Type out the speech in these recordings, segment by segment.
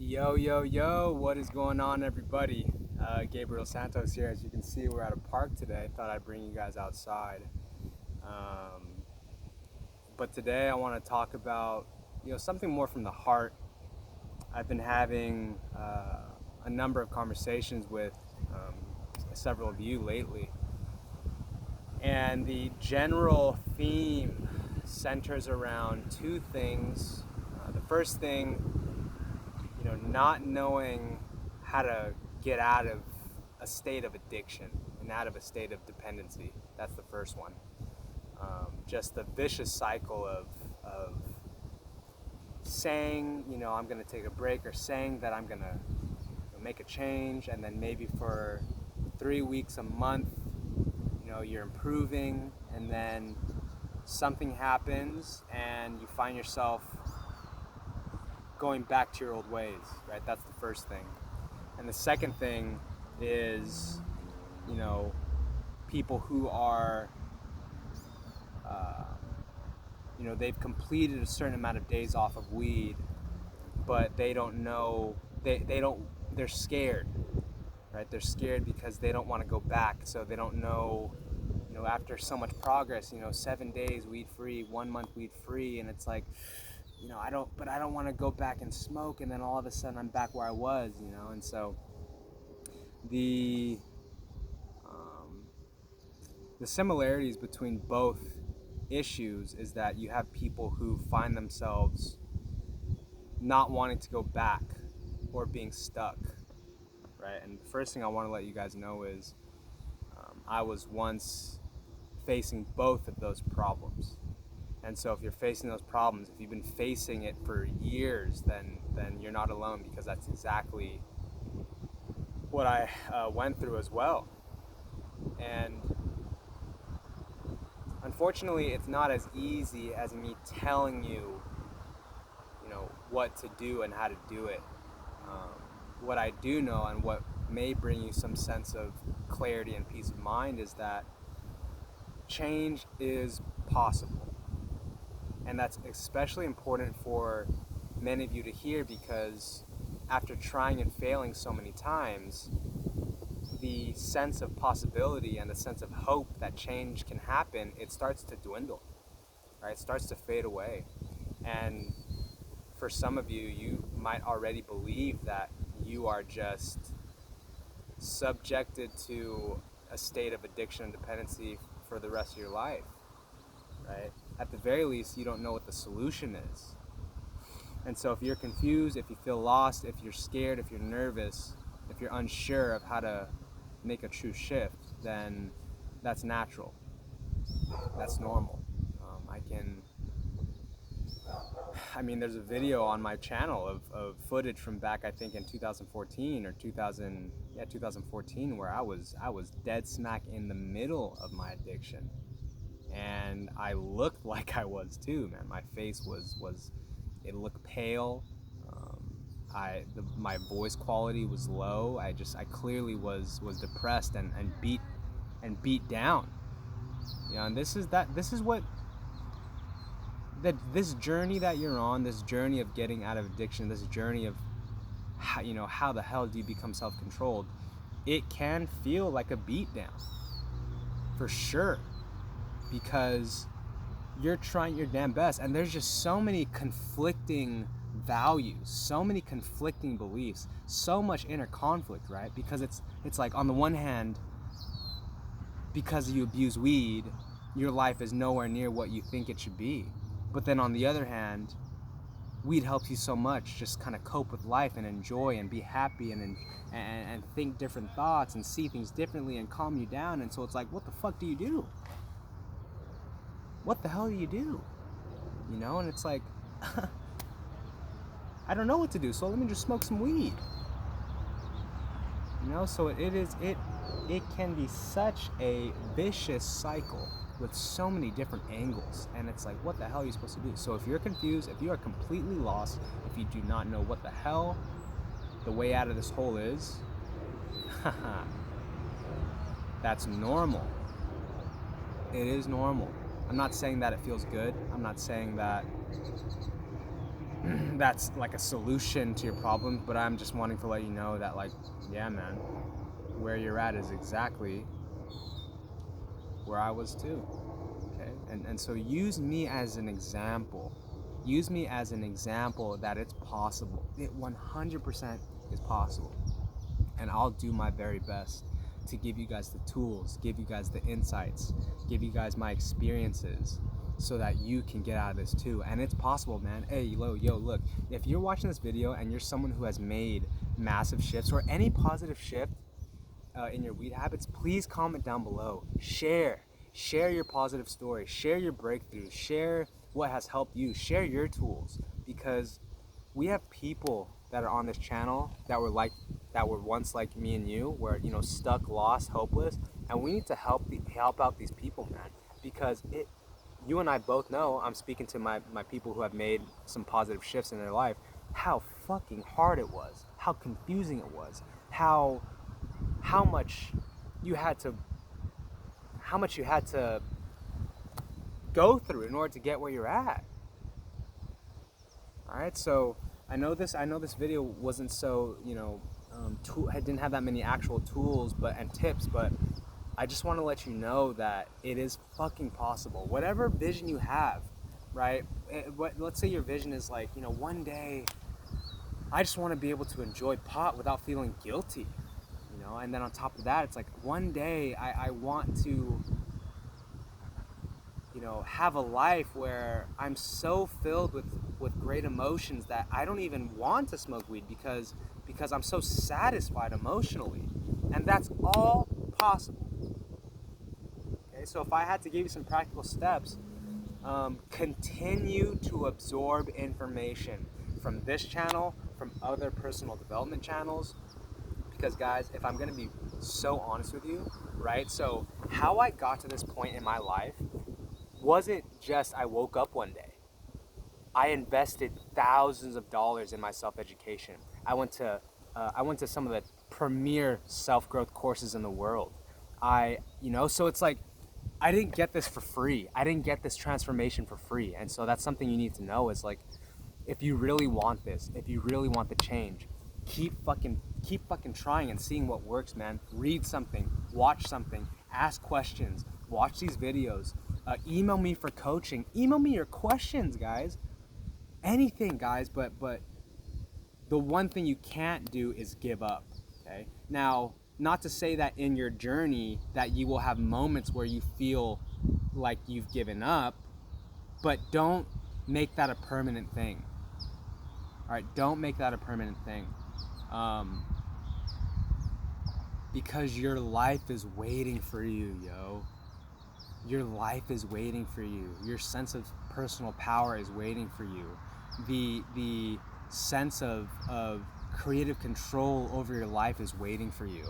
Yo, yo, yo, what is going on, everybody? Gabriel Santos here. As you can see, we're at a park today. Thought I'd bring you guys outside. Um, but today I want to talk about, something more from the heart. I've been having a number of conversations with several of you lately. And the general theme centers around two things. The first thing, not knowing how to get out of a state of addiction and out of a state of dependency. That's the first one. Just the vicious cycle of saying, I'm going to take a break, or saying that I'm going to make a change, and then maybe for 3 weeks, a month, you're improving, and then something happens and you find yourself going back to your old ways, right? That's the first thing. And the second thing is, people who are, they've completed a certain amount of days off of weed, but they don't know, they're scared, right? They're scared because they don't want to go back. So they don't know, after so much progress, 7 days weed free, 1 month weed free. And it's like, I don't want to go back and smoke, and then all of a sudden I'm back where I was, and so the similarities between both issues is that you have people who find themselves not wanting to go back or being stuck, right? And the first thing I want to let you guys know is I was once facing both of those problems. And so if you're facing those problems, if you've been facing it for years, then you're not alone, because that's exactly what I went through as well. And unfortunately, it's not as easy as me telling you, what to do and how to do it. What I do know, and what may bring you some sense of clarity and peace of mind, is that change is possible. And that's especially important for many of you to hear, because after trying and failing so many times, the sense of possibility and the sense of hope that change can happen, it starts to dwindle, right? It starts to fade away. And for some of you, you might already believe that you are just subjected to a state of addiction and dependency for the rest of your life, right? At the very least, you don't know what the solution is. And so if you're confused, if you feel lost, if you're scared, if you're nervous, if you're unsure of how to make a true shift, then that's natural. That's normal. There's a video on my channel of footage from back, I think in 2014 or 2014, where I was dead smack in the middle of my addiction. And I looked like I was too, man. My face was it looked pale. My voice quality was low. I clearly was depressed and beat down. And this journey that you're on, this journey of getting out of addiction, this journey of how the hell do you become self-controlled? It can feel like a beat down, for sure, because you're trying your damn best, and there's just so many conflicting values, so many conflicting beliefs, so much inner conflict, right? Because it's like, on the one hand, because you abuse weed, your life is nowhere near what you think it should be. But then on the other hand, weed helps you so much just kind of cope with life and enjoy and be happy and think different thoughts and see things differently and calm you down. And so it's like, what the fuck do you do? What the hell do you do? And it's like, I don't know what to do, so let me just smoke some weed. So it can be such a vicious cycle with so many different angles, and it's like, what the hell are you supposed to do? So if you're confused, if you are completely lost, if you do not know what the hell the way out of this hole is, that's normal. It is normal. I'm not saying that it feels good. I'm not saying that that's like a solution to your problem, but I'm just wanting to let you know that, like, yeah, man, where you're at is exactly where I was too. Okay, and so use me as an example. Use me as an example that it's possible. It 100% is possible. And I'll do my very best to give you guys the tools, give you guys the insights, give you guys my experiences so that you can get out of this too. And it's possible, man. Hey, yo, look, if you're watching this video and you're someone who has made massive shifts or any positive shift in your weed habits, please comment down below. Share your positive story, share your breakthroughs, share what has helped you, share your tools, because we have people that are on this channel that were once like me and you, where, you know, stuck, lost, hopeless, and we need to help out these people, man, because you and I both know, I'm speaking to my people who have made some positive shifts in their life, how fucking hard it was, how confusing it was, how much you had to go through in order to get where you're at. All right, so I know this video wasn't so, you know, I didn't have that many actual tools and tips, but I just want to let you know that it is fucking possible. Whatever vision you have, right? Let's say your vision is like, you know, one day I just want to be able to enjoy pot without feeling guilty, you know, and then on top of that, it's like one day I want to, you know, have a life where I'm so filled with great emotions that I don't even want to smoke weed because I'm so satisfied emotionally. And that's all possible. Okay, so if I had to give you some practical steps, continue to absorb information from this channel, from other personal development channels, because guys, if I'm gonna be so honest with you, right? So how I got to this point in my life wasn't just I woke up one day. I invested thousands of dollars in my self-education. I went to some of the premier self-growth courses in the world. So it's like, I didn't get this for free. I didn't get this transformation for free. And so that's something you need to know is, like, if you really want this, if you really want the change, keep fucking trying and seeing what works, man. Read something, watch something, ask questions, watch these videos, email me for coaching, email me your questions, guys. Anything, guys, but the one thing you can't do is give up, okay? Now, not to say that in your journey that you will have moments where you feel like you've given up, but don't make that a permanent thing. All right, don't make that a permanent thing. Because your life is waiting for you, yo. Your life is waiting for you. Your sense of personal power is waiting for you. The sense of creative control over your life is waiting for you.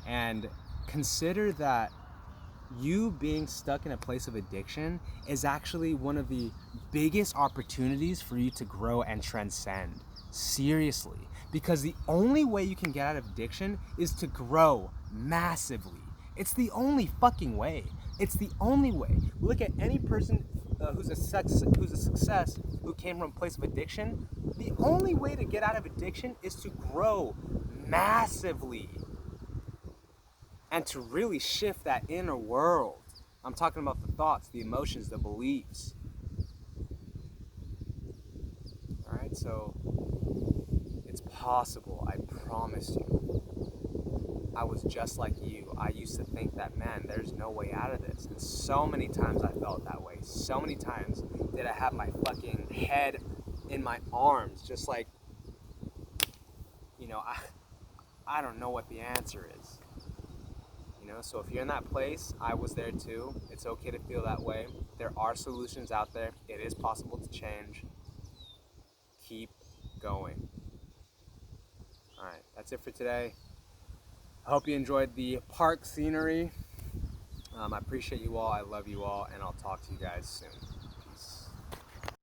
And consider that you being stuck in a place of addiction is actually one of the biggest opportunities for you to grow and transcend. Seriously. Because the only way you can get out of addiction is to grow massively. It's the only fucking way. It's the only way. Look at any person who's a success who came from a place of addiction. The only way to get out of addiction is to grow massively and to really shift that inner world. I'm talking about the thoughts, the emotions, the beliefs. All right, so it's possible, I promise you. I was just like you. I used to think that, man, there's no way out of this. And so many times I felt that way. So many times did I have my fucking head in my arms, just like, you know, I don't know what the answer is. You know, so if you're in that place, I was there too. It's okay to feel that way. There are solutions out there. It is possible to change. Keep going. All right, that's it for today. I hope you enjoyed the park scenery. I appreciate you all. I love you all, and I'll talk to you guys soon.